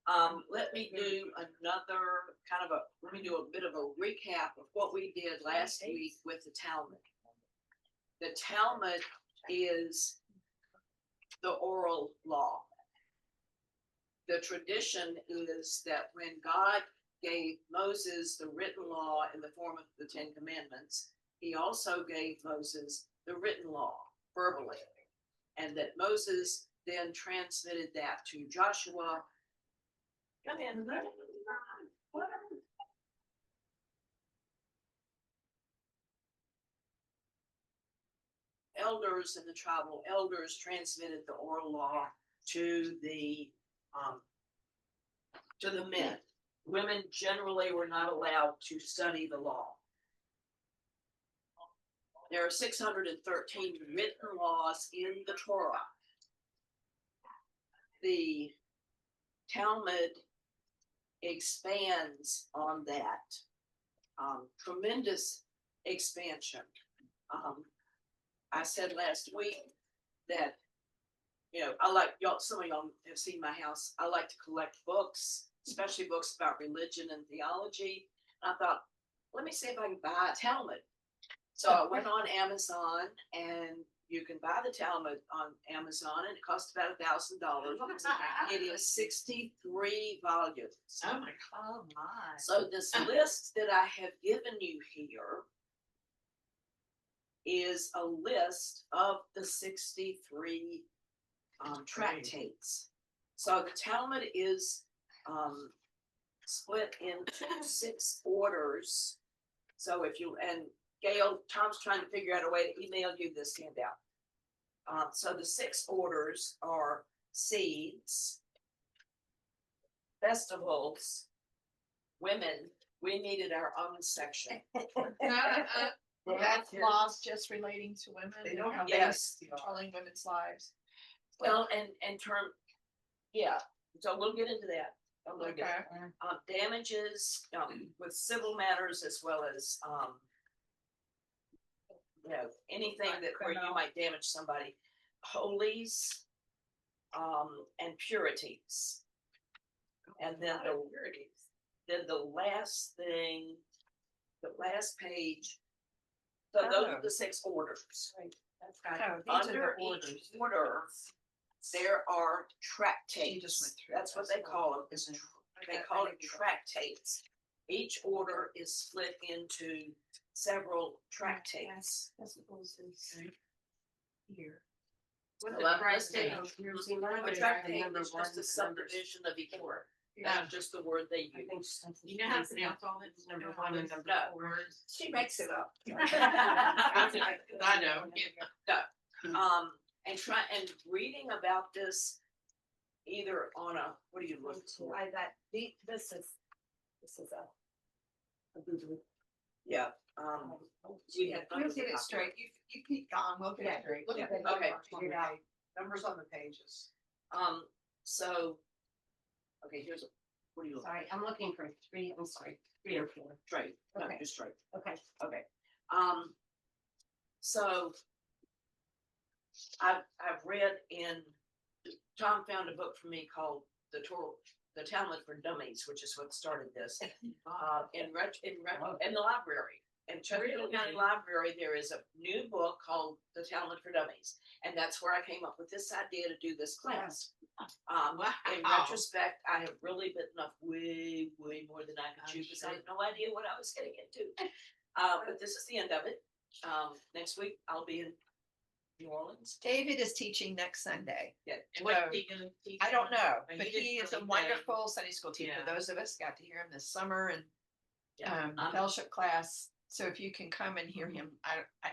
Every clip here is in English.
Let me do let me do a bit of a recap of what we did last week with the Talmud. The Talmud is the oral law. The tradition is that when God gave Moses the written law in the form of the Ten Commandments, he also gave Moses the written law verbally, and that Moses then transmitted that to Joshua. Come in. Elders and the tribal elders transmitted the oral law to the men. Women generally were not allowed to study the law. There are 613 written laws in the Torah. The Talmud expands on that. Tremendous expansion. I said last week that, I like y'all, some of y'all have seen my house. I like to collect books, especially books about religion and theology. And I thought, let me see if I can buy a Talmud. So I went on Amazon, and you can buy the Talmud on Amazon, and it costs about $1,000. It is 63 volumes. Oh my God. So this list that I have given you here is a list of the 63 tractates. So the Talmud is split into 6 orders. So if you, and Gail, Tom's trying to figure out a way to email you this handout. So the 6 orders are seeds, festivals, women. We needed our own section. That's laws just relating to women. They don't have controlling women's lives. Well, and term, yeah. So we'll get into that. Okay. Damages with civil matters, as well as anything that where you might damage somebody. Holies, and purities, and then the last thing, the last page. So those are the 6 orders. Under each order, there are tractates. That's what they call them. They call it tractates. Each order is split into several tractates. Here. A tractate is just a subdivision of each word. Not just the word they use. You know how to pronounce all this? Number 1 and number 4 words. She makes it up. I know. No. And reading about this either on a, what do you look for? This is a Google. Yeah. We had We'll get it straight. You keep going. We'll get it straight. Look at the Okay. numbers on the pages. So, okay, here's what do you look? Sorry, I'm looking for 3. I'm sorry, 3 or 4. Straight. No, Okay. just straight. Okay. Okay. So I've read Tom found a book for me called the Talmud for Dummies, which is what started this. In the library. In Chesterfield County Library, there is a new book called The Talmud for Dummies. And that's where I came up with this idea to do this class. In retrospect, I have really bitten off way, way more than I could chew because I had no idea what I was getting into. But this is the end of it. Next week, I'll be in New Orleans. David is teaching next Sunday. Yeah. What he gonna teach? I don't know, But but he he didn't is a really wonderful Sunday school teacher. Yeah. Those of us got to hear him this summer and Yeah. fellowship class. So if you can come and hear him,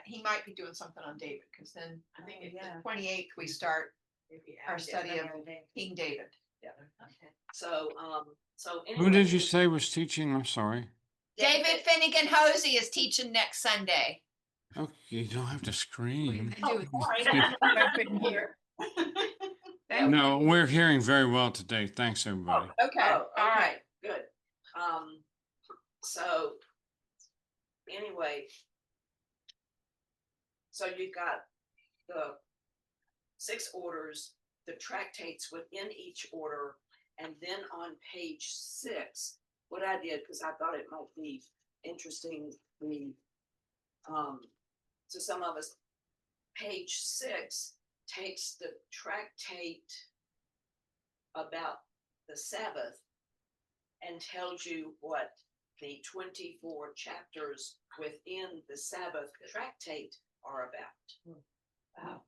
he might be doing something on David, because then I think the it's 28th we start our study of King David. Yeah. So anyway. Who did you say was teaching? I'm sorry. David Finnegan Hosey is teaching next Sunday. Okay, you don't have to scream. I couldn't hear. No, we're hearing very well today. Thanks, everybody. Okay, all right. Good. So anyway, so you've got the 6 orders, the tractates within each order, And then on page 6, what I did, because I thought it might be interesting, to some of us, page 6 takes the tractate about the Sabbath and tells you what the 24 chapters within the Sabbath tractate are about. Wow.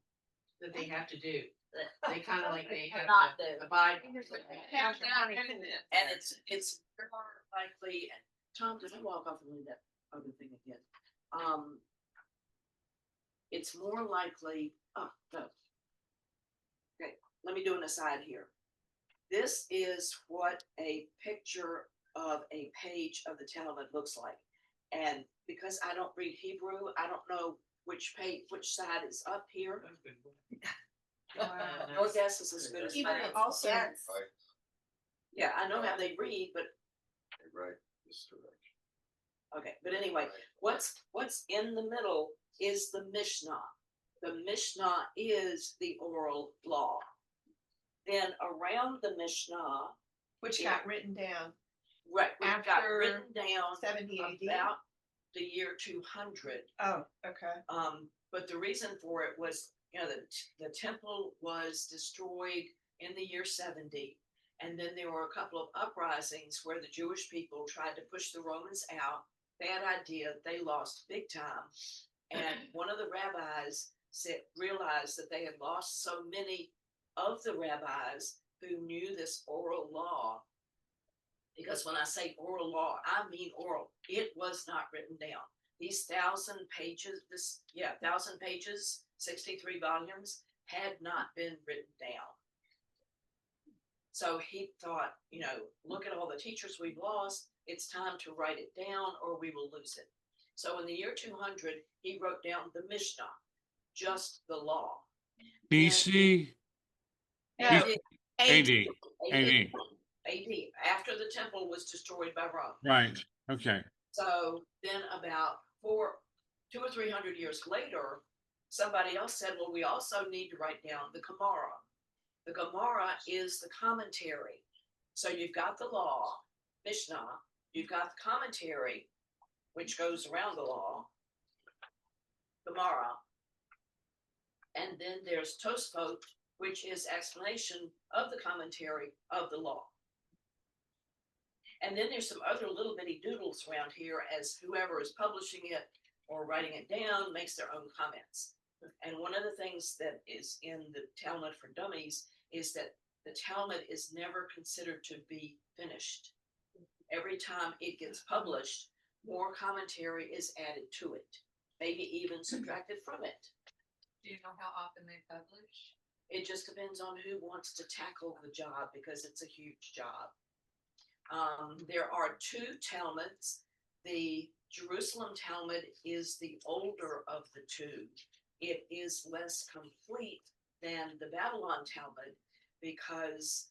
That they have to do. They kind of like they have Not to the- abide. And it's more likely, and Tom, did I walk off and read that other thing again? It's more likely, oh, no. Okay, let me do an aside here. This is what a picture of a page of the Talmud looks like. And because I don't read Hebrew, I don't know which page, which side is up here. Your guess is as good as Hebrew mine. also, Right, Yeah, I know how they read, but right, this direction. okay, but anyway, what's in the middle is the Mishnah. The Mishnah is the oral law. Then around the Mishnah, which Yeah. got written down right, we've got After written down 70 AD. about the year 200. Oh, okay. But the reason for it was, the temple was destroyed in the year 70. And then there were a couple of uprisings where the Jewish people tried to push the Romans out. Bad idea. They lost big time. And one of the rabbis realized that they had lost so many of the rabbis who knew this oral law. Because when I say oral law, I mean oral. It was not written down. These 1,000 pages, 1,000 pages, 63 volumes had not been written down. So he thought, look at all the teachers we've lost. It's time to write it down or we will lose it. So in the year 200, he wrote down the Mishnah, just the law. BC, No, AD, AD, AD, after the temple was destroyed by Rome. right, okay. So then about 200 or 300 years later, somebody else said, well, we also need to write down the Gemara. The Gemara is the commentary. So you've got the law, Mishnah, you've got the commentary, which goes around the law, Gemara, and then there's Tosfot, which is explanation of the commentary of the law. And then there's some other little bitty doodles around here as whoever is publishing it or writing it down makes their own comments. And one of the things that is in the Talmud for Dummies is that the Talmud is never considered to be finished. Every time it gets published, more commentary is added to it, maybe even subtracted from it. Do you know how often they publish? It just depends on who wants to tackle the job because it's a huge job. There are 2 Talmuds. The Jerusalem Talmud is the older of the 2. It is less complete than the Babylon Talmud because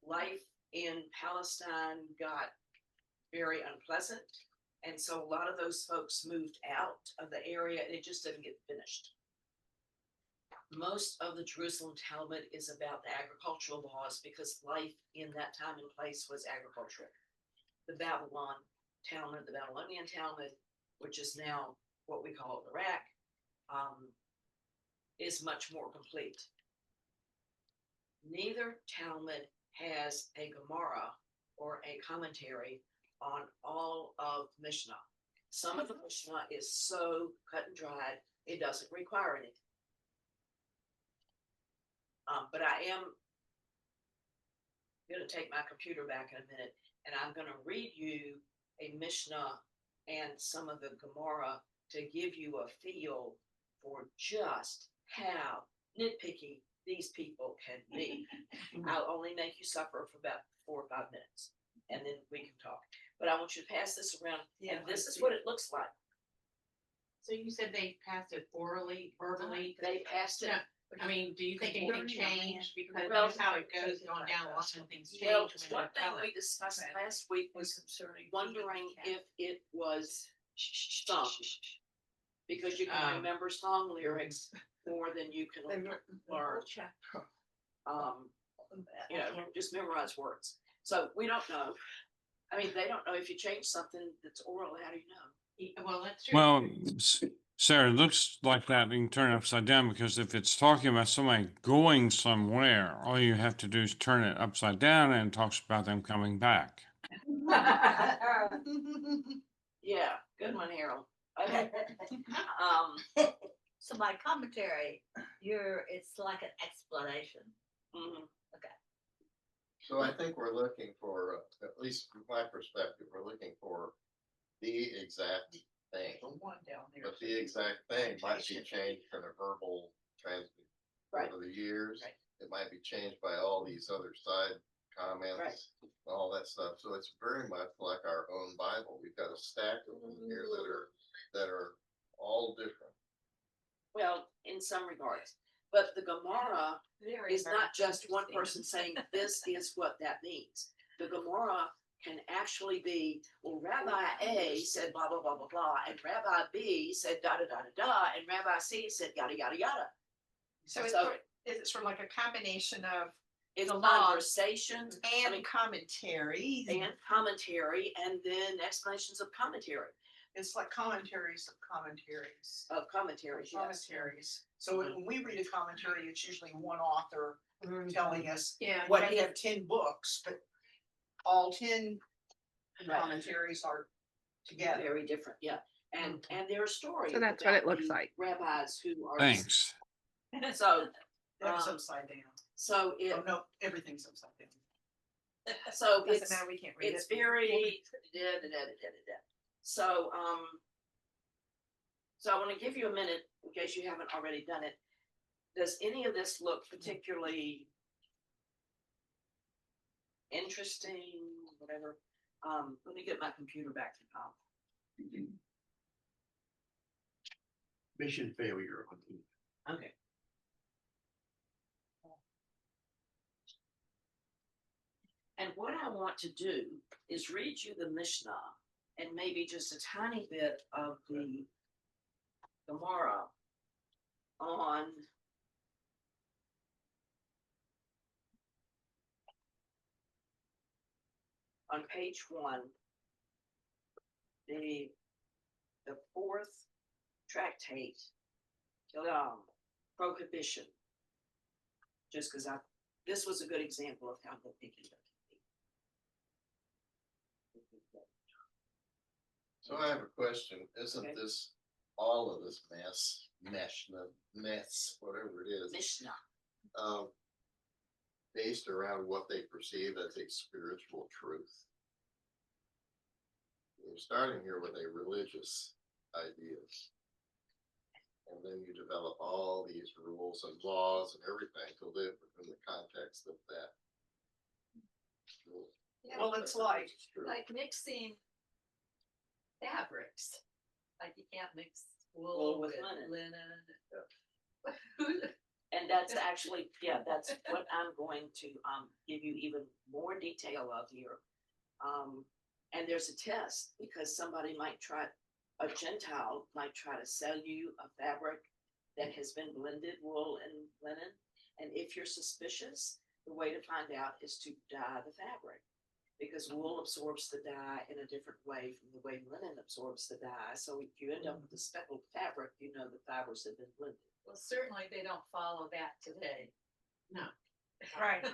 life in Palestine got very unpleasant. And so a lot of those folks moved out of the area and it just didn't get finished. Most of the Jerusalem Talmud is about the agricultural laws because life in that time and place was agricultural. The Babylon Talmud, the Babylonian Talmud, which is now what we call Iraq, is much more complete. Neither Talmud has a Gemara or a commentary on all of Mishnah. Some of the Mishnah is so cut and dried, it doesn't require anything. But I am going to take my computer back in a minute and I'm going to read you a Mishnah and some of the Gemara to give you a feel for just how nitpicky these people can be. I'll only make you suffer for about 4 or 5 minutes and then we can talk. But I want you to pass this around and this is what it looks like. So you said they passed it orally, verbally? They passed it. Yeah. I mean, do you think anything changed? Because Well, that's how it goes on down, lots of things change. Well, when one they thing tell we it. discussed last week was wondering if it was sung. Because you can remember song lyrics more than you can learn. you know, just memorize words. So we don't know. I mean, they don't know if you change something that's oral, how do you know? Well, that's true. Well, Sarah, it looks like that you can turn it upside down because if it's talking about somebody going somewhere, all you have to do is turn it upside down and it talks about them coming back. Yeah, good one, Harold. Okay. So my commentary, it's like an explanation. Mhm. So I think we're looking for, at least from my perspective, we're looking for the exact thing. The one down there. But the exact thing might be changed from a verbal transmit Right. over the years. Right. It might be changed by all these other side comments, all that stuff. So it's very much like our own Bible. We've got a stack of them here that are all different. Well, in some regards, but the Gemara is not just one person saying this is what that means. The Gemara can actually be, well, Rabbi A said blah, blah, blah, blah, blah, and Rabbi B said da, da, da, da, da, and Rabbi C said yada, yada, yada. So it's sort of like a combination of It's The law. conversation and commentary. and commentary, and then explanations of commentary, It's like commentaries of commentaries. of commentaries, yes. Commentaries. So when we read a commentary, it's usually one author telling us, Yeah. what, you have 10 books, but all 10 commentaries are together. Very different, yeah. And there are stories. So that's what it about looks the like. Rabbis who are. Thanks. So, That's Um, upside down. so it, Oh, no, everything's upside down. so Doesn't it's, matter, we can't read it. it's very, da, da, da, da, da, da. So, so I want to give you a minute in case you haven't already done it. Does any of this look particularly interesting, whatever? Let me get my computer back to top. Mission failure. Okay. And what I want to do is read you the Mishnah and maybe just a tiny bit of the Gemara on page 1, the fourth tractate, prohibition. Just because this was a good example of how nitpicky it can be. So I have a question. Isn't Okay. this, all of this mess, whatever it is, Mishnah. based around what they perceive as a spiritual truth? You're starting here with a religious ideas. And then you develop all these rules and laws and everything to live within the context of that. Well, it's like, Like mixing fabrics, like you can't mix Wool wool with with linen. linen. And that's actually, yeah, that's what I'm going to give you even more detail of here. And there's a test because somebody might try, a Gentile might try to sell you a fabric that has been blended wool and linen. And if you're suspicious, the way to find out is to dye the fabric. Because wool absorbs the dye in a different way from the way linen absorbs the dye. So if you end up with a speckled fabric, you know the fibers have been blended. Well, certainly they don't follow that today. No. Right.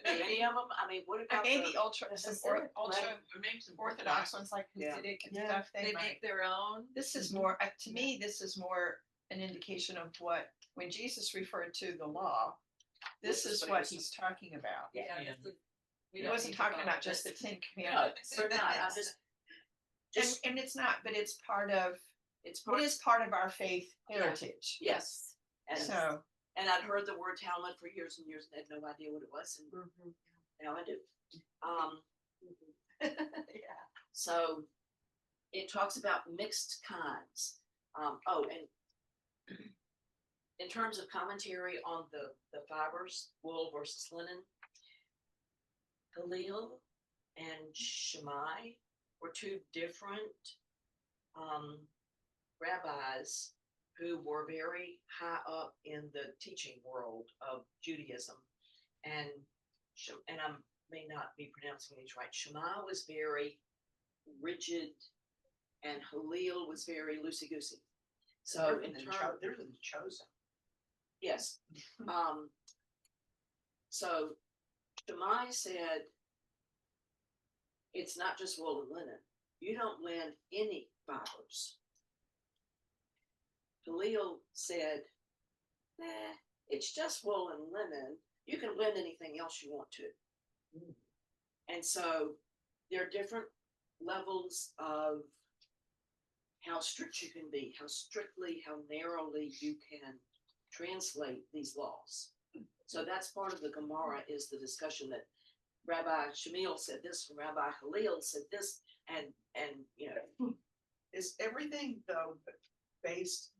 Any of them? I mean, what about Maybe the, ultra, some ultra Or maybe some orthodox ones like Yeah. Hasidic and Yeah. stuff, They they might. make their own. This is more, to me, this is more an indication of what, when Jesus referred to the law, this is what he's talking about. Yeah. Yeah. He wasn't talking about just the 10 no, Commandments. we're not, I'm just, And it's not, but it's part of, it's it part, is part of our faith heritage. yes. And, So, and I'd heard the word Talmud for years and years and had no idea what it was, and now I do. Yeah. So it talks about mixed kinds. Oh, and in terms of commentary on the fibers, wool versus linen, Hillel and Shammai were two different rabbis who were very high up in the teaching world of Judaism. And and I may not be pronouncing these right, Shema was very rigid and Halil was very loosey-goosey. So in terms, They're the chosen. yes, so Shammai said, it's not just wool and linen. You don't lend any fibers. Halil said, it's just wool and linen. You can lend anything else you want to. And so there are different levels of how strict you can be, how strictly, how narrowly you can translate these laws. So that's part of the Gemara, is the discussion that Rabbi Shamil said this, Rabbi Halil said this, and you know. Is everything though based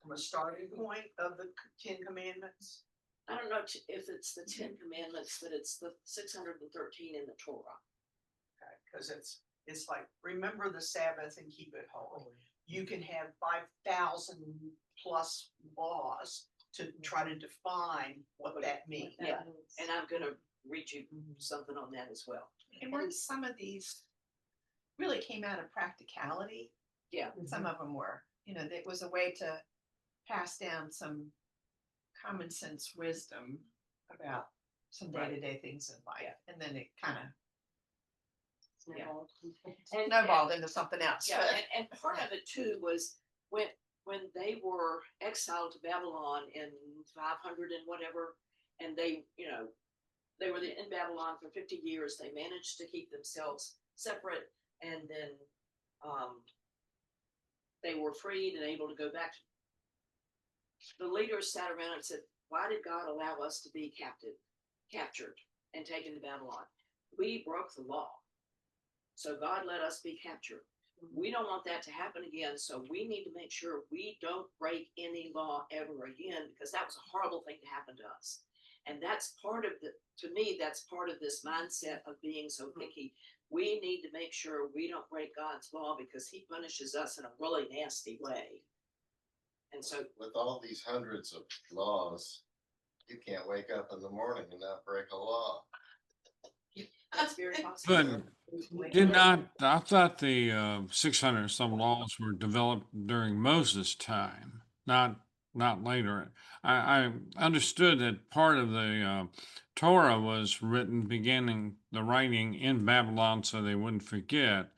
from a starting point of the Ten Commandments? I don't know if it's the 10 Commandments, but it's the 613 in the Torah. Okay, cause it's like, remember the Sabbath and keep it holy. You can have 5,000 plus laws to try to define what that means. Yeah, and I'm gonna read you something on that as well. And weren't some of these really came out of practicality? Yeah. Some of them were, it was a way to pass down some common sense wisdom about some Right. day-to-day things in life. And then it kind of And snowballed into something else. yeah, and part of it too was when they were exiled to Babylon in 500 and whatever, and they were in Babylon for 50 years. They managed to keep themselves separate, and then they were freed and able to go back. The leaders sat around and said, why did God allow us to be captured and taken to Babylon? We broke the law. So God let us be captured. We don't want that to happen again. So we need to make sure we don't break any law ever again, because that was a horrible thing to happen to us. And that's part of to me, that's part of this mindset of being so picky. We need to make sure we don't break God's law, because he punishes us in a really nasty way. And so with all these hundreds of laws, you can't wake up in the morning and not break a law. that's very possible. But I thought the 600 some laws were developed during Moses' time, not later. I understood that part of the Torah was beginning the writing in Babylon so they wouldn't forget.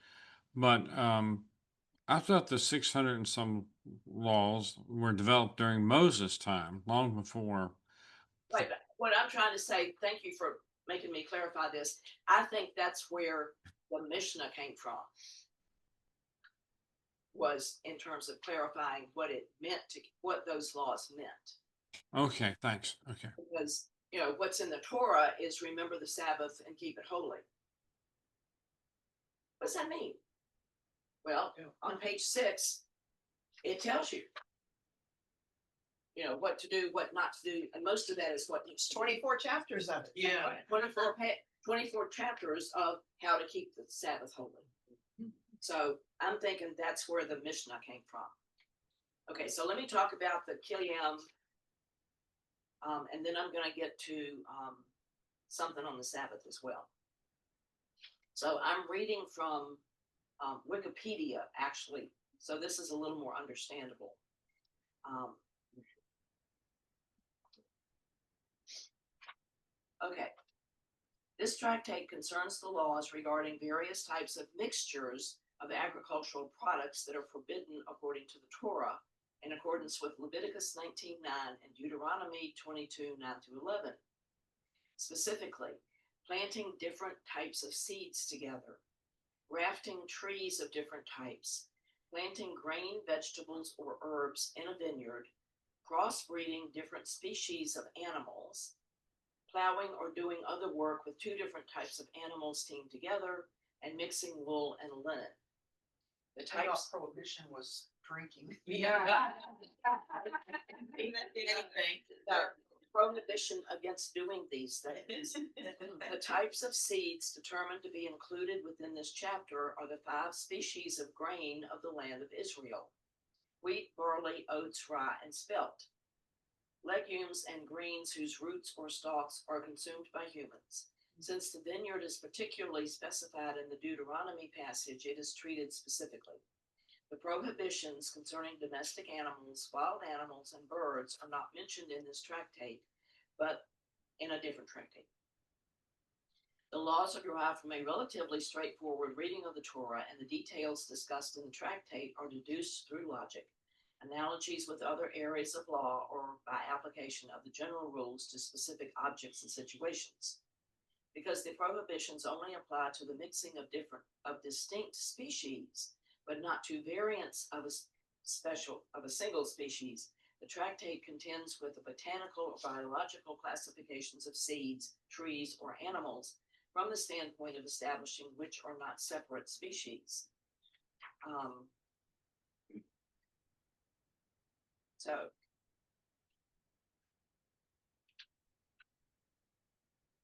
But I thought the 600 and some laws were developed during Moses' time, long before. Right, but what I'm trying to say, thank you for making me clarify this. I think that's where the Mishnah came from, was in terms of clarifying what it meant what those laws meant. Okay, thanks. Okay. Because, what's in the Torah is remember the Sabbath and keep it holy. What does that mean? Well, on page 6, it tells you, what to do, what not to do. And most of that is what needs to 24 chapters of it. Yeah. 24 chapters of how to keep the Sabbath holy. So I'm thinking that's where the Mishnah came from. Okay, so let me talk about the Kilyam, and then I'm going to get to something on the Sabbath as well. So I'm reading from Wikipedia, actually. So this is a little more understandable. Okay. This tractate concerns the laws regarding various types of mixtures of agricultural products that are forbidden according to the Torah, in accordance with Leviticus 19:9 and Deuteronomy 22:9-11. Specifically, planting different types of seeds together, grafting trees of different types, planting grain, vegetables, or herbs in a vineyard, crossbreeding different species of animals, plowing or doing other work with two different types of animals teamed together, and mixing wool and linen. The I thought types. prohibition was drinking. Yeah. The prohibition against doing these things. The types of seeds determined to be included within this chapter are the 5 species of grain of the land of Israel: wheat, barley, oats, rye, and spelt. Legumes and greens whose roots or stalks are consumed by humans. Since the vineyard is particularly specified in the Deuteronomy passage, it is treated specifically. The prohibitions concerning domestic animals, wild animals, and birds are not mentioned in this tractate, but in a different tractate. The laws are derived from a relatively straightforward reading of the Torah, and the details discussed in the tractate are deduced through logic, analogies with other areas of law, or by application of the general rules to specific objects and situations. Because the prohibitions only apply to the mixing of distinct species, but not to variants of a single species, the tractate contends with the botanical or biological classifications of seeds, trees, or animals from the standpoint of establishing which are not separate species. So.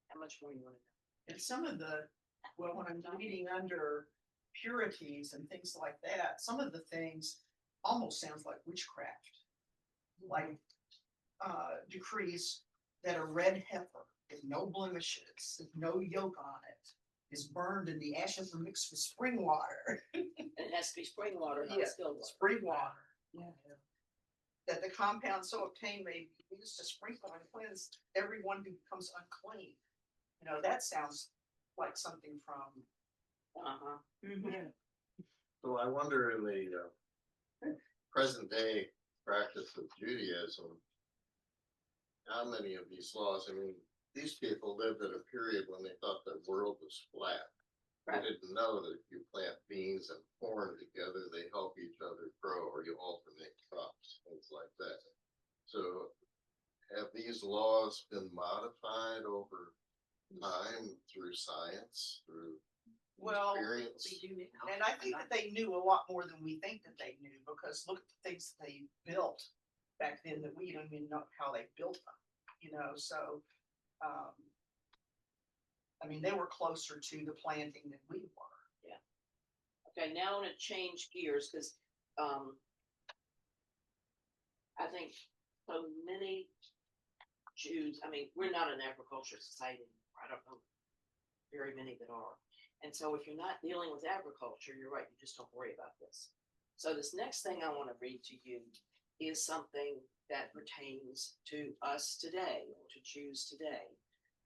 How much more you want to know? And some of the, well, when I'm reading under purities and things like that, some of the things almost sounds like witchcraft. Like, decrees that a red heifer with no blemishes, with no yoke on it, is burned and the ashes are mixed with spring water. It has to be spring water, not Yeah, still water. spring water. Yeah. That the compound so obtained may be used to sprinkle and cleanse everyone who becomes unclean. You know, that sounds like something from. Uh-huh. So I wonder in the present day practice of Judaism, how many of these laws, I mean, these people lived at a period when they thought the world was flat. Right. They didn't know that if you plant beans and corn together, they help each other grow, or you alternate crops, things like that. So have these laws been modified over time through science, through Well, experience? We do now. and I think that they knew a lot more than we think that they knew, because look at the things that they built back then that we don't even know how they built them, you know, so. I mean, they were closer to the planting than we were. Okay, now I want to change gears because I think so many Jews, I mean, we're not an agriculture society anymore. I don't know very many that are. And so if you're not dealing with agriculture, you're right, you just don't worry about this. So this next thing I want to read to you is something that pertains to us today, or to Jews today.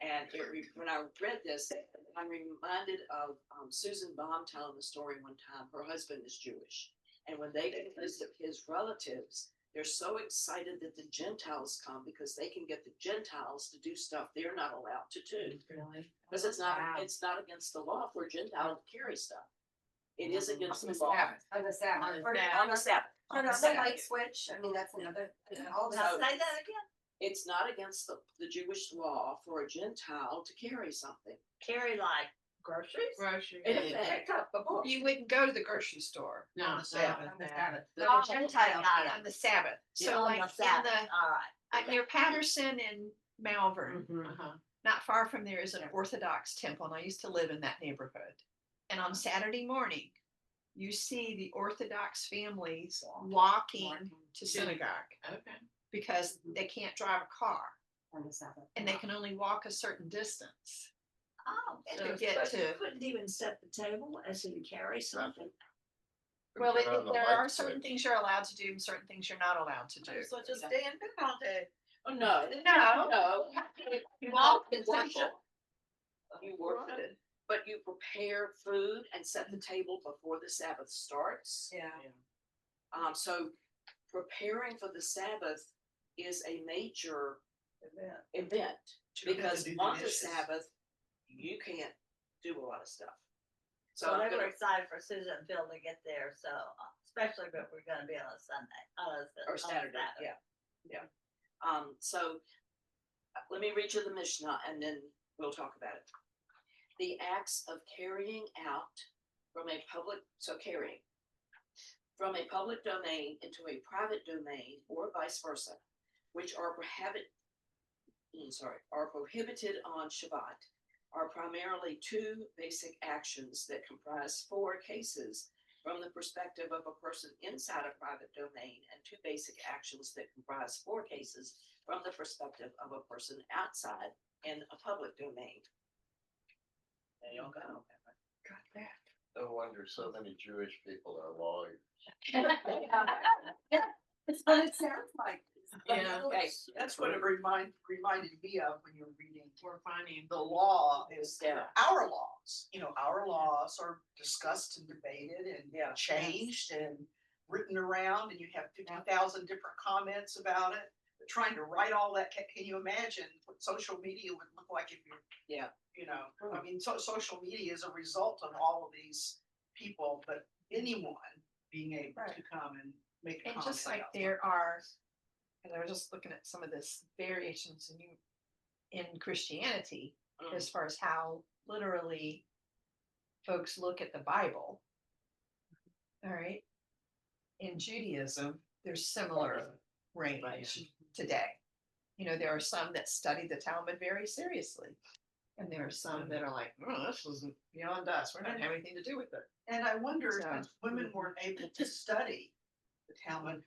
And when I read this, I'm reminded of Susan Baum telling the story one time. Her husband is Jewish. And when they visit his relatives, they're so excited that the Gentiles come because they can get the Gentiles to do stuff they're not allowed to do. Really? Because it's not against the law for a Gentile to carry stuff. It is against the law. On the Sabbath. On the Sabbath. On the light switch, I mean, that's another, all Now that. say that again, It's not against the Jewish law for a Gentile to carry something. carry like groceries? Grocery. In effect, You wouldn't go to the grocery store No, on the Sabbath. On the Sabbath. Oh, But the Gentile got can. On the Sabbath. Yeah, So on like the in Sabbath. the, All right. near Patterson in Malvern, Uh-huh. not far from there is an Orthodox temple, and I used to live in that neighborhood. And on Saturday morning, you see the Orthodox families walking to synagogue Okay. because they can't drive a car On the Sabbath. and they can only walk a certain distance. Oh, To and get but you to- couldn't even set the table as you carry something. Well, Turn on the there light are certain switch. things you're allowed to do and certain things you're not allowed to do. So just stay in bed all day. Oh, no. No. You Walk walk in and worship. temple. You worship, but you prepare food and set the table before the Sabbath starts. Yeah. So preparing for the Sabbath is a major event You don't have to because do the on the dishes. Sabbath, you can't do a lot of stuff. So So I'm they were gonna, excited for Susan and Phil to get there, so especially if we're gonna be on a Sunday, or Saturday, yeah. So let me read you the Mishnah and then we'll talk about it. The acts of carrying out from a public domain into a private domain or vice versa, which are prohibited on Shabbat, are primarily two basic actions that comprise four cases from the perspective of a person inside a private domain, and two basic actions that comprise four cases from the perspective of a person outside in a public domain. There you go. Got that. No wonder so many Jewish people are lawyers. It's what it sounds like. Yeah. Okay, That's what it reminded me of when you're reading We're finding. the law is Yeah. our laws. You know, our laws are discussed and debated and Yeah. changed and written around, and you have 50,000 different comments about it. But trying to write all that, can you imagine what social media would look like if you're, Yeah. you know, I mean, social media is a result of all of these people, but anyone being able to Right. come and make a And comment. just like about there are, and I was just looking at some of this variations in Christianity Mm. as far as how literally folks look at the Bible. All right. In Judaism, there's similar range today. You know, there are some that study the Talmud very seriously. And there are some that are like, oh, this was beyond us. We're not having anything to do with it. And I wonder So- if women weren't able to study the Talmud,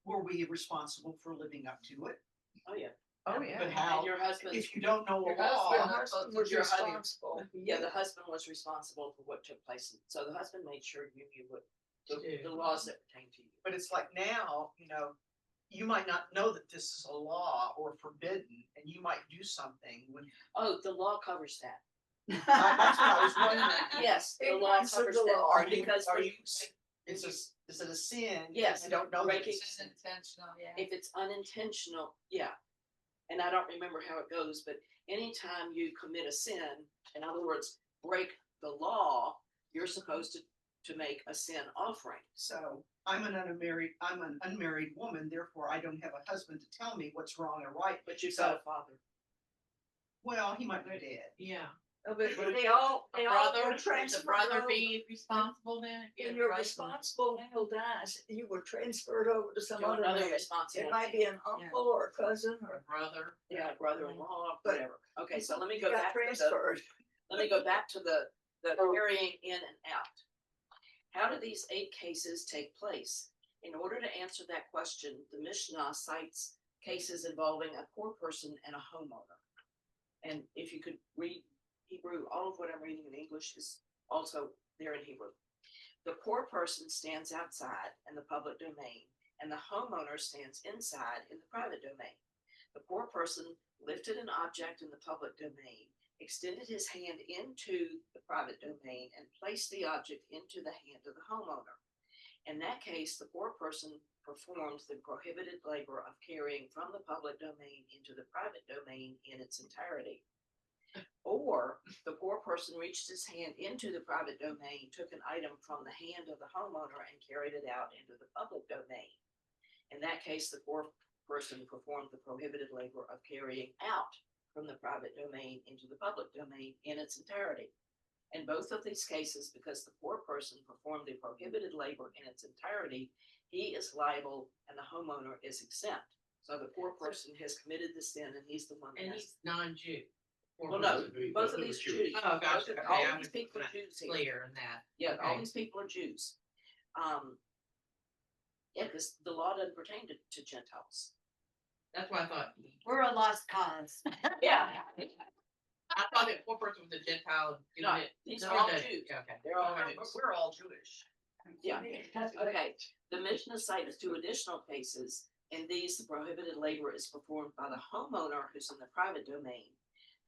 were we responsible for living up to it? Oh, yeah. Oh, yeah. But how, And your husband, if you don't know a your law, husband was responsible. Yeah, the husband was responsible for what took place. So the husband made sure you knew what the laws that pertain to you. but it's like now, you know, you might not know that this is a law or forbidden, and you might do something when. Oh, the law covers that. That's what I was wondering. Yes, the Big law parts of covers the that. law. Are you, Because are when you, is it a sin? if Yes, You don't know. that breaking- it's- Intentional, yeah. if it's unintentional, yeah. And I don't remember how it goes, but anytime you commit a sin, in other words, break the law, you're supposed to make a sin offering. So I'm an unmarried woman, therefore I don't have a husband to tell me what's wrong or right. But you've got a father. Well, he might be dead. Yeah. But they all A were brother, would the transferred brother over. be responsible then? When you're responsible who dies, you were transferred over to some To other another man. responsible. It might be an uncle or a cousin A or brother. Yeah, brother-in-law, But- whatever. Okay, so let me you go got back to the, transferred. let me go back to the carrying in and out. How do these 8 cases take place? In order to answer that question, the Mishnah cites cases involving a poor person and a homeowner. And if you could read Hebrew, all of what I'm reading in English is also there in Hebrew. The poor person stands outside in the public domain, and the homeowner stands inside in the private domain. The poor person lifted an object in the public domain, extended his hand into the private domain, and placed the object into the hand of the homeowner. In that case, the poor person performs the prohibited labor of carrying from the public domain into the private domain in its entirety. Or the poor person reached his hand into the private domain, took an item from the hand of the homeowner and carried it out into the public domain. In that case, the poor person performed the prohibited labor of carrying out from the private domain into the public domain in its entirety. In both of these cases, because the poor person performed the prohibited labor in its entirety, he is liable and the homeowner is exempt. So the poor person has committed the sin and he's the one that And has. he's non-Jew. Well, no, both of these Jews. Oh, gotcha. Both of- Okay, All I'm these people are Jews here. clear in that. Yeah, all Okay. these people are Jews. Yeah, because the law doesn't pertain to Gentiles. That's why I thought, We're a lost cause. Yeah. I thought that poor person was a Gentile. and No, doing it. these No, are all okay, Jews. Okay. They're all Okay. Jews. We're all Jewish. Yeah, okay. The Mishnah cites 2 additional cases. In these, the prohibited labor is performed by the homeowner who's in the private domain.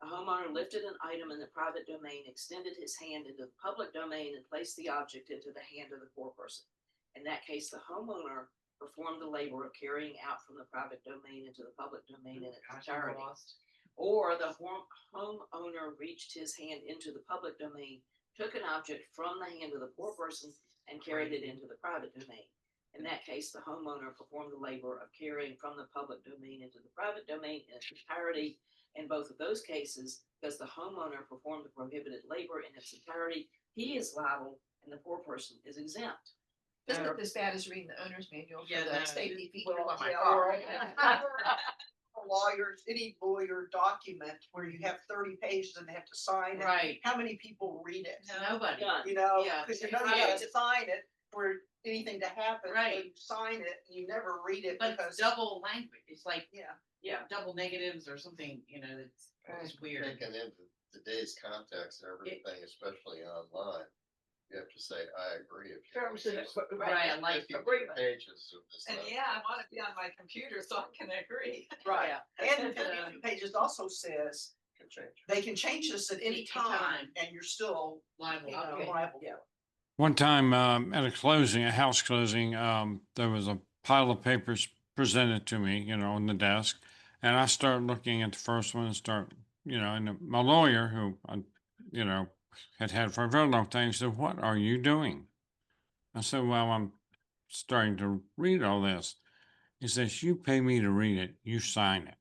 The homeowner lifted an item in the private domain, extended his hand into the public domain, and placed the object into the hand of the poor person. In that case, the homeowner performed the labor of carrying out from the private domain into the public domain in its Gosh, I'm entirety. lost. Or the homeowner reached his hand into the public domain, took an object from the hand of the poor person, and carried it into the private domain. In that case, the homeowner performed the labor of carrying from the public domain into the private domain in its entirety. In both of those cases, because the homeowner performed the prohibited labor in its entirety, he is liable and the poor person is exempt. Isn't it as bad as reading the owner's manual for Yeah, the no, safety features well, on my yeah, car? Any lawyer document where you have 30 pages and they have to sign it. Right. How many people read it? Nobody. Done. You know, Yeah. because you know you have to sign it for anything to happen. so Right. you Sign it, you never read it But it's because, double language, it's like yeah, double negatives or something, that's it's weird. Taking into today's context, everything, especially online, you have to say, I agree. if you Terms want of, to. Right, I like 50 agreement. Pages of this. And stuff. yeah, I wanna be on my computer so I can agree. right. Yeah. And the pages also says Can change. they can change this at any Any time time. and you're still, Liable. you know, Okay. liable. Yeah. One time, at a closing, a house closing, there was a pile of papers presented to me, on the desk. And I started looking at the first one and and my lawyer, who, had for a very long time, said, "What are you doing?" I said, "Well, I'm starting to read all this." He says, "You pay me to read it, you sign it."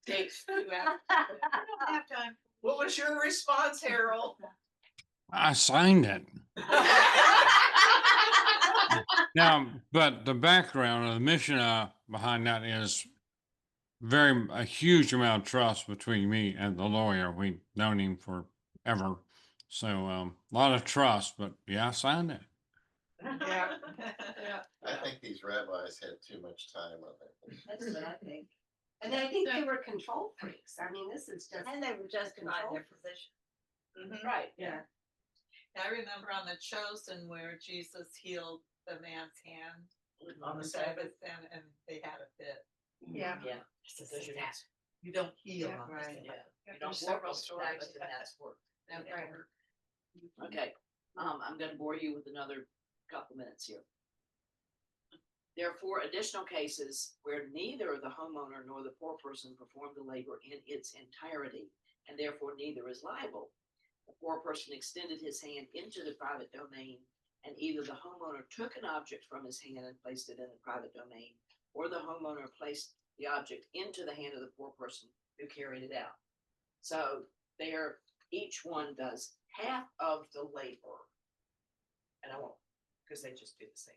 Takes 2 hours. Have time. What was your response, Harold? I signed it. Now, but the background of the mission behind that is a huge amount of trust between me and the lawyer. We've known him forever. So a lot of trust, but yeah, I signed it. Yeah. I think these rabbis had too much time on it. That's what I think. And I think they were control freaks. I mean, this is just. And they were justifying their position. Right, Yeah. I remember on the Chosen where Jesus healed the man's hand On on the the Sabbath. Sabbath and they had a fit. Yeah. Yeah. Because you're not- You don't heal Yeah, on right, this. yeah. You don't There's work several on stories. Sabbath and that's work. That Right. work. Okay, I'm gonna bore you with another couple minutes here. There are 4 additional cases where neither the homeowner nor the poor person performed the labor in its entirety, and therefore neither is liable. The poor person extended his hand into the private domain, and either the homeowner took an object from his hand and placed it in the private domain, or the homeowner placed the object into the hand of the poor person who carried it out. So each one does half of the labor. And I won't, because they just do the same.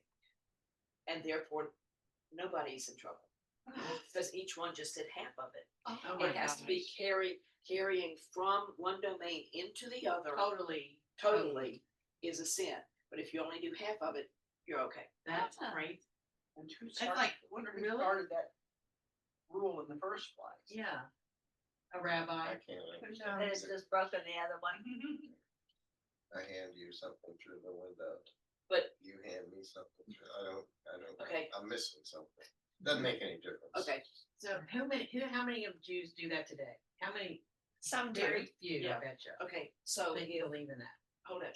And therefore, nobody's in trouble. Because each one just did half of it. Oh my It has to be gosh. carrying from one domain into the other. Totally. Is a sin. But if you only do half of it, you're okay. That's great. And who That's started, like, wonder who really? started that rule in the first place? Yeah. A I rabbi. can't And understand. it's just broken the other one. I hand you something through the window. But- You hand me something through, I don't, Okay. I'm missing something. Doesn't make any difference. Okay, So how many of Jews do that today? How many? Some do. Very few, Yeah. I bet you. okay, so They believe in that. hold on.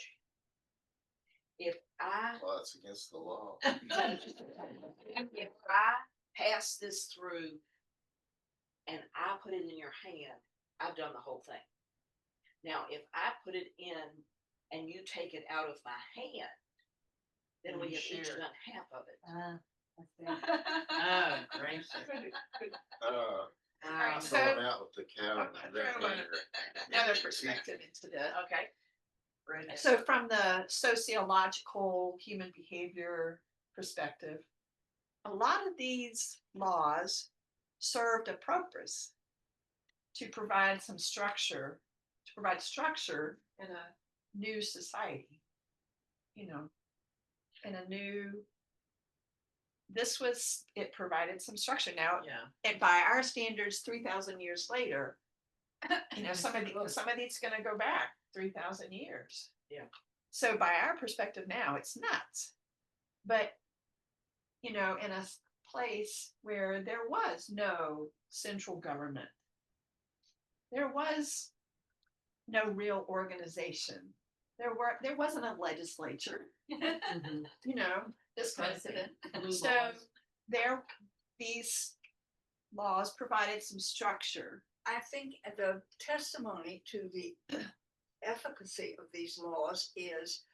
If I Well, it's against the law. if I pass this through and I put it in your hand, I've done the whole thing. Now, if I put it in and you take it out of my hand, then we You have each share. done half of it. Oh, gracious. I'm so- going out with the cow. I'm and the red throwing hanger. Another perspective into this. Okay. So from the sociological human behavior perspective, a lot of these laws served a purpose to provide structure in a new society. It provided some structure. Now, Yeah. and by our standards, 3,000 years later, some of these gonna go back 3,000 years. Yeah. So by our perspective now, it's nuts. But, in a place where there was no central government, there was no real organization. There wasn't a legislature, this kind of thing. Blue So laws. these laws provided some structure. I think the testimony to the efficacy of these laws is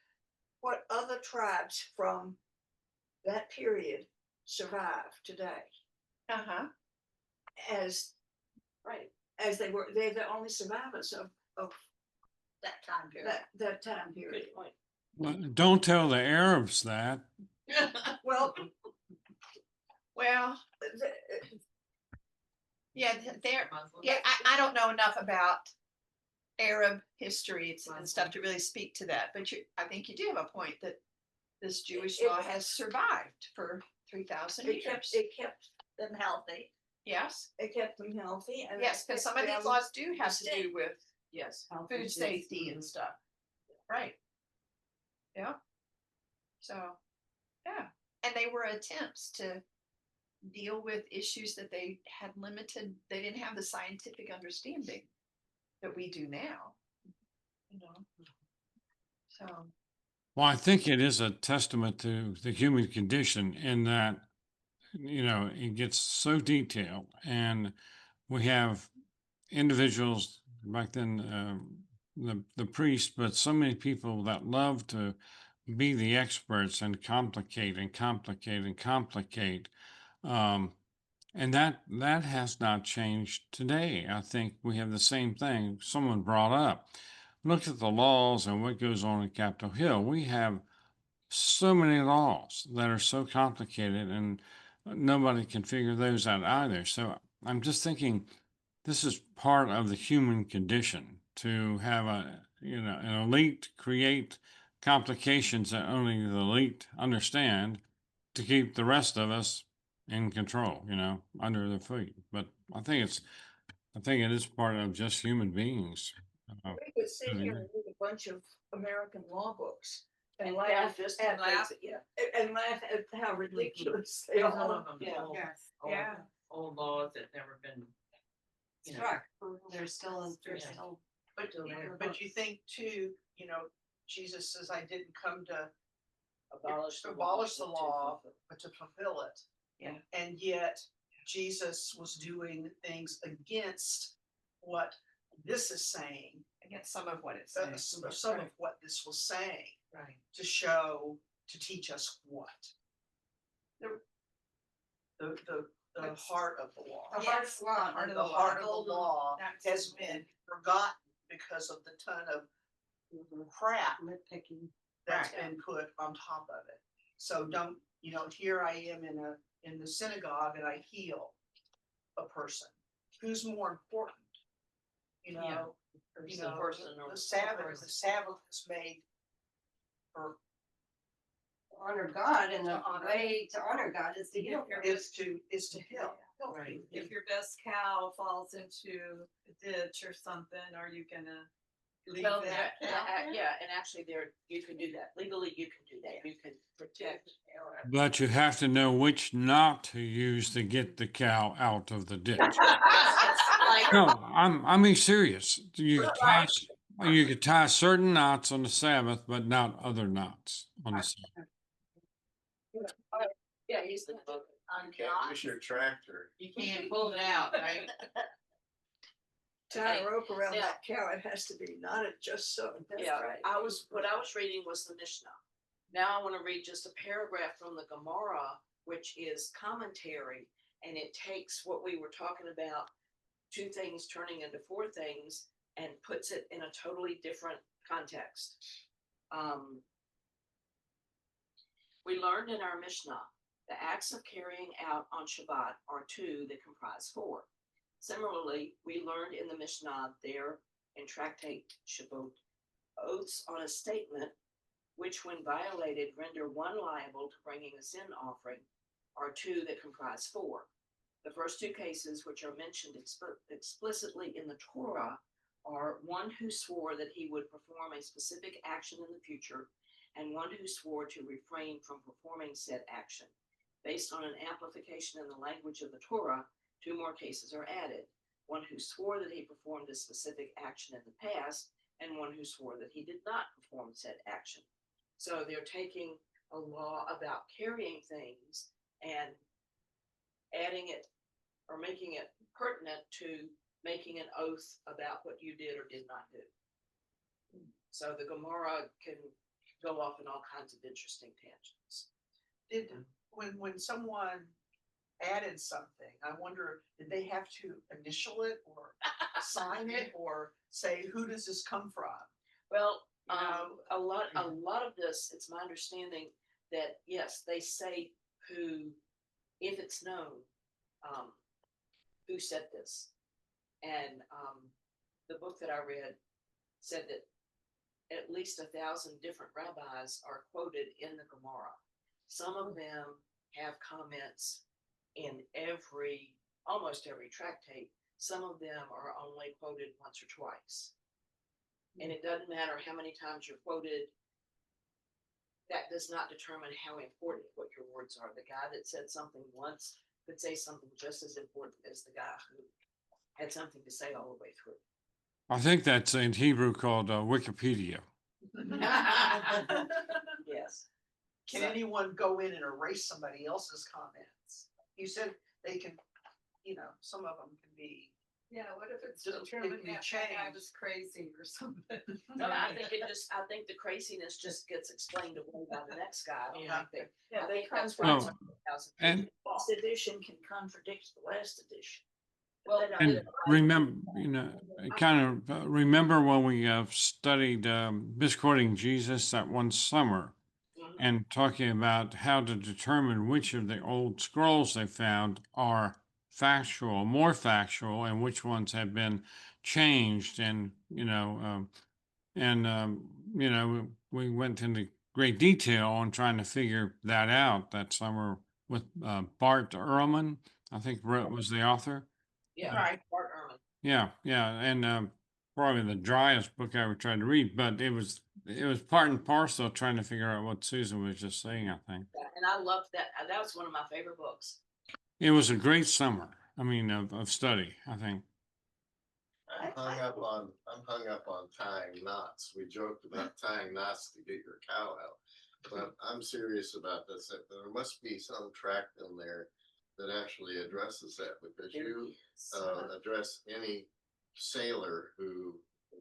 what other tribes from that period survive today. Uh-huh. As Right. they're the only survivors of That time period. that time period. Good point. Well, don't tell the Arabs that. Well, Well, the- yeah, there. Muslims. Yeah, I don't know enough about Arab history and stuff to really speak to that, but I think you do have a point that this Jewish It- law has survived for 3,000 It kept, years. it kept, Them healthy. Yes, it kept them healthy and. yes, because some of these laws do have to do with Yes. food safety and stuff. Right. Yeah. So, yeah, and they were attempts to deal with issues that they had limited, they didn't have the scientific understanding that we do now. You know, so, Well, I think it is a testament to the human condition in that, it gets so detailed, and we have individuals back then, the priest, but so many people that love to be the experts and complicate and complicate and complicate. Um, and that has not changed today. I think we have the same thing someone brought up. Look at the laws and what goes on in Capitol Hill. We have so many laws that are so complicated, and nobody can figure those out either. So I'm just thinking this is part of the human condition to have an elite create complications that only the elite understand to keep the rest of us in control, under their feet. But I think it is part of just human beings. We could sit really here is. and read a bunch of American law books and And laugh just at, laugh, yeah. and laugh at how ridiculous they Some are. of them Yeah. old- Yes. old- Yeah. Old laws that never been. you know, Struck. They're still, they're still. But you think too, Jesus says, I didn't come to Abolish the law, but to fulfill it. Yeah. And yet Jesus was doing things against what this is saying, against some of what it's some of what this was saying, Right. to teach us what? The heart of the law. The heart of the law. Heart of The heart of the Golden- law That's has been forgotten because of the ton of crap that's been put on top of it. So don't, here I am in the synagogue and I heal a person. Who's more important? Yeah. The person or the Sabbath is made for, honor God, and the way to honor God is to heal. is to heal. Right. If your best cow falls into a ditch or something, are you gonna leave Well, that? out there? yeah, and actually you can do that. Legally, you can do that. You can protect. But you have to know which not to use to get the cow out of the ditch. Like, No, I mean serious. You could tie certain knots on the Sabbath, but not other knots on the Sabbath. yeah, he's the. Can't use your tractor. You can't pull it out, right? Tie a rope around Yeah. that cow, it has to be knotted just so. Yeah, what I was reading was the Mishnah. Now I want to read just a paragraph from the Gemara, which is commentary, and it takes what we were talking about, two things turning into four things, and puts it in a totally different context. We learned in our Mishnah, the acts of carrying out on Shabbat are two that comprise four. Similarly, we learned in the Mishnah there in Tractate Shabbot, oaths on a statement which when violated render one liable to bringing a sin offering are two that comprise four. The first two cases, which are mentioned explicitly in the Torah, are one who swore that he would perform a specific action in the future, and one who swore to refrain from performing said action. Based on an amplification in the language of the Torah, two more cases are added. One who swore that he performed a specific action in the past, and one who swore that he did not perform said action. So they're taking a law about carrying things and adding it or making it pertinent to making an oath about what you did or did not do. So the Gemara can go off in all kinds of interesting tangents. When someone added something, I wonder, did they have to initial it or sign it or say, who does this come from? Well, You know, a lot of this, it's my understanding that yes, they say who, if it's known, who said this. And the book that I read said that at least 1,000 different rabbis are quoted in the Gemara. Some of them have comments in almost every tractate. Some of them are only quoted once or twice. And it doesn't matter how many times you're quoted. That does not determine how important what your words are. The guy that said something once could say something just as important as the guy who had something to say all the way through. I think that's in Hebrew called Wikipedia. Yes. Can So- anyone go in and erase somebody else's comments? You said they can, some of them can be. Yeah, what if it's Just determined completely that that guy changed. was crazy or something? No, I think the craziness just gets explained away by the next guy. I don't Yeah. think Yeah, I think that's Well, right. And This edition can contradict the last edition. Well, But, And remember, remember when we studied misquoting Jesus that one summer Mhm. and talking about how to determine which of the old scrolls they found are factual, more factual, and which ones have been changed. And, we went into great detail on trying to figure that out that summer with Bart Ehrman, I think was the author. Yeah, Right. Bart Ehrman. Yeah, and probably the driest book I ever tried to read, but it was part and parcel of trying to figure out what Susan was just saying, I think. Yeah, and I loved that. That was one of my favorite books. It was a great summer, of study, I think. I'm hung up on tying knots. We joked about tying knots to get your cow out. But I'm serious about this. That there must be some tract in there that actually addresses that, because you address any sailor who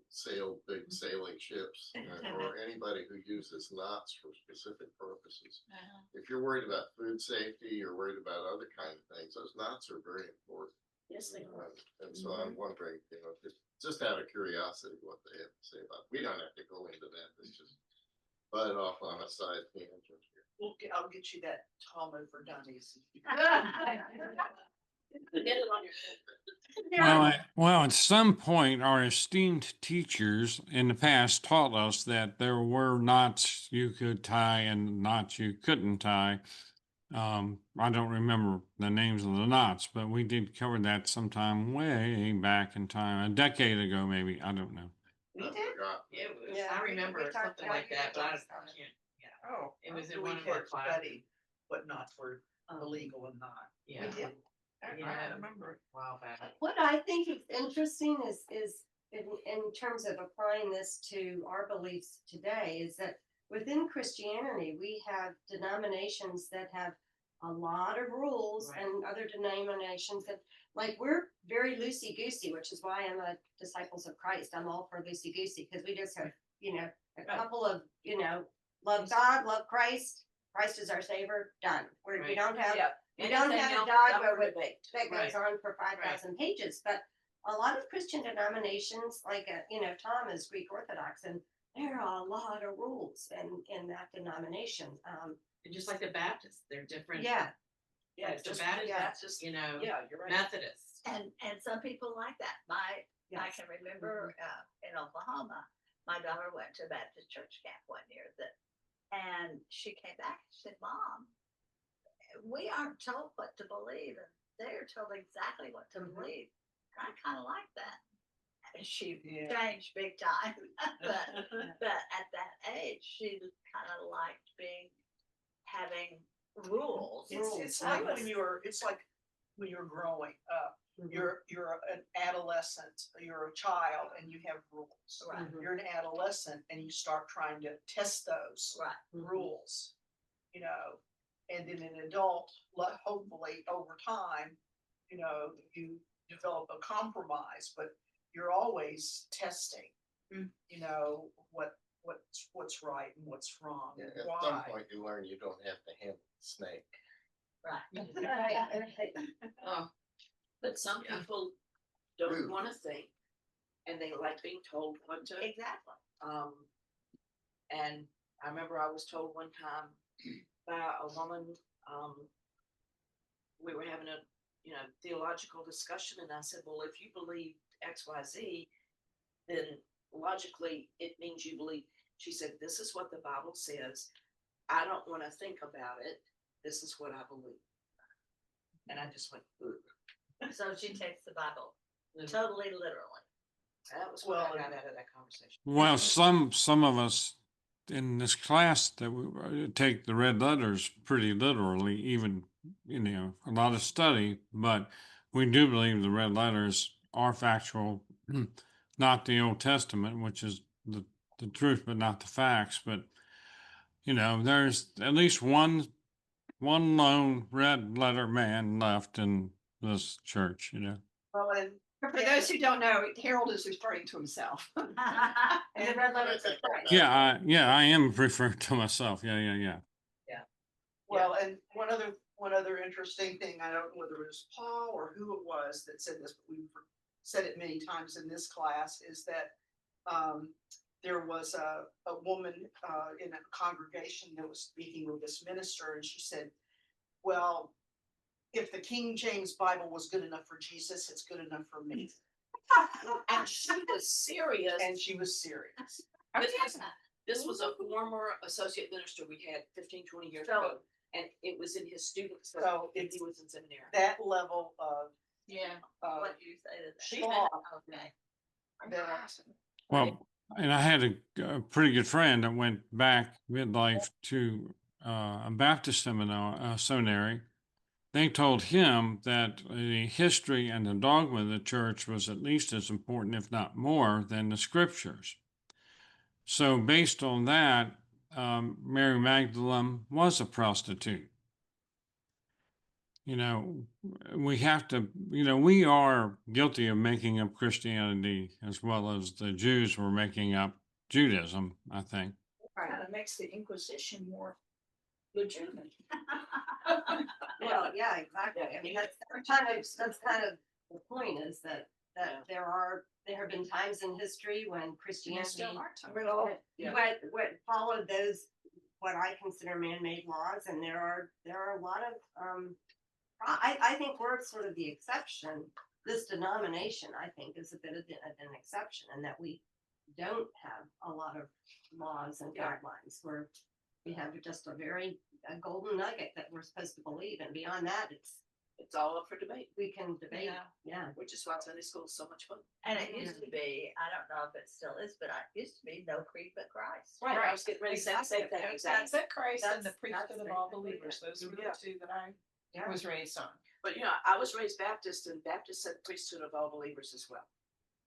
sailed big sailing ships or anybody who uses knots for specific purposes. If you're worried about food safety, you're worried about other kind of things, those knots are very important. Yes, they are. And so I'm wondering, just out of curiosity, what they have to say about it. We don't have to go into that. It's just butt off on a side tangent here. I'll get you that Talmud for dummies. Get it on your. Well, at some point, our esteemed teachers in the past taught us that there were knots you could tie and knots you couldn't tie. I don't remember the names of the knots, but we did cover that sometime way back in time, a decade ago, maybe. I don't know. We I did? forgot. Yeah, I we remember talked something about like that, but I last time. can't, Oh. It was in we one of our had classes. studied What knots were illegal and not. yeah. We did. Yeah. I remember. A while back. What I think is interesting is in terms of applying this to our beliefs today is that within Christianity, we have denominations that have a lot of rules Right. and other denominations that, like, we're very loosey-goosey, which is why I'm a Disciples of Christ. I'm all for loosey-goosey because we just have, a couple of, love God, love Christ. Christ is our savior, done. We Right. don't have Yeah. we don't Anything have a else dogma up for with debate. that goes on for 5,000 pages, but a lot of Christian denominations, like, Tom is Greek Orthodox, and there are a lot of rules in that denomination. And just like the Baptists, they're different. Yeah, Yeah, Like the just, Baptists, that's just, yeah, you're right. Methodists. And some people like that. I yes. can remember in Oklahoma, my daughter went to a Baptist church camp one year and she came back and said, Mom, we aren't told what to believe, and they're told exactly what to believe. And I kind of like that. And she Yeah. changed big time, but at that age, she kind of liked having rules. It's like when you're growing up. You're an adolescent, you're a child, and you have rules. Right. You're an adolescent, and you start trying to test those Right. rules. And then an adult, hopefully over time, you develop a compromise, but you're always testing. What's right and what's wrong. Yeah, and at some why. point you learn you don't have to handle the snake. Oh, But some Yeah. people don't Rude. want to think, and they like being told what to. Exactly. And I remember I was told one time by a woman, we were having a, theological discussion, and I said, well, if you believe X, Y, Z, then logically, it means you believe. She said, this is what the Bible says. I don't want to think about it. This is what I believe. And I just went, ooh. So she takes the Bible Mhm. totally literally. That was what I Well, got out of that conversation. Well, some of us in this class that we take the red letters pretty literally, even, a lot of study, but we do believe the red letters are factual, not the Old Testament, which is the truth, but not the facts. But, there's at least one lone red letter man left in this church, Well, and For those who don't know, Harold is referring to himself. And the red letters of Christ. Yeah, I am referring to myself. Yeah. Well, and one other interesting thing, I don't know whether it was Paul or who it was that said this, but we've said it many times in this class, is that there was a woman in a congregation that was speaking with this minister, and she said, well, if the King James Bible was good enough for Jesus, it's good enough for me. And she was serious. And she was serious. This was a former associate minister we had 15, 20 years So- ago. And it was in his students. So He it's was in seminary. that level of Yeah, what you say to that. She thought Okay. that Well, and I had a pretty good friend that went back midlife to a Baptist seminar, seminary. They told him that the history and the dogma of the church was at least as important, if not more, than the scriptures. So, based on that, Mary Magdalene was a prostitute. We have to, we are guilty of making up Christianity as well as the Jews were making up Judaism, I think. Kind of makes the Inquisition more legitimate. Well, yeah, exactly. I mean, that's kind of the point is that there have been times in history when Christianity Yeah. what followed those, what I consider man-made laws, and there are a lot of, I think we're sort of the exception. This denomination, I think, is a bit of an exception in that we don't have a lot of laws and guidelines where we have just a golden nugget that we're supposed to believe. And beyond that, It's all up for debate, we can debate. Yeah. which is why Sunday school is so much fun. And it used to be, I don't know if it still is, but it used to be no creed but Christ. Right, I was getting ready to say the same thing, That's exactly. it, Christ and the That's priesthood of all believers. Those were the two that I Yeah. was raised on. But I was raised Baptist, and Baptist said priesthood of all believers as well.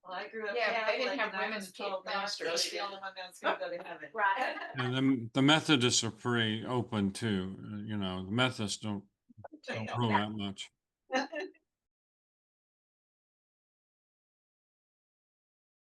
Well, I grew up. Yeah, they didn't Catholic, have and I women was told kicked out. ministers. That's the only one that's gonna go to heaven. Right. And the Methodists are pretty open too. The Methodists don't rule that much.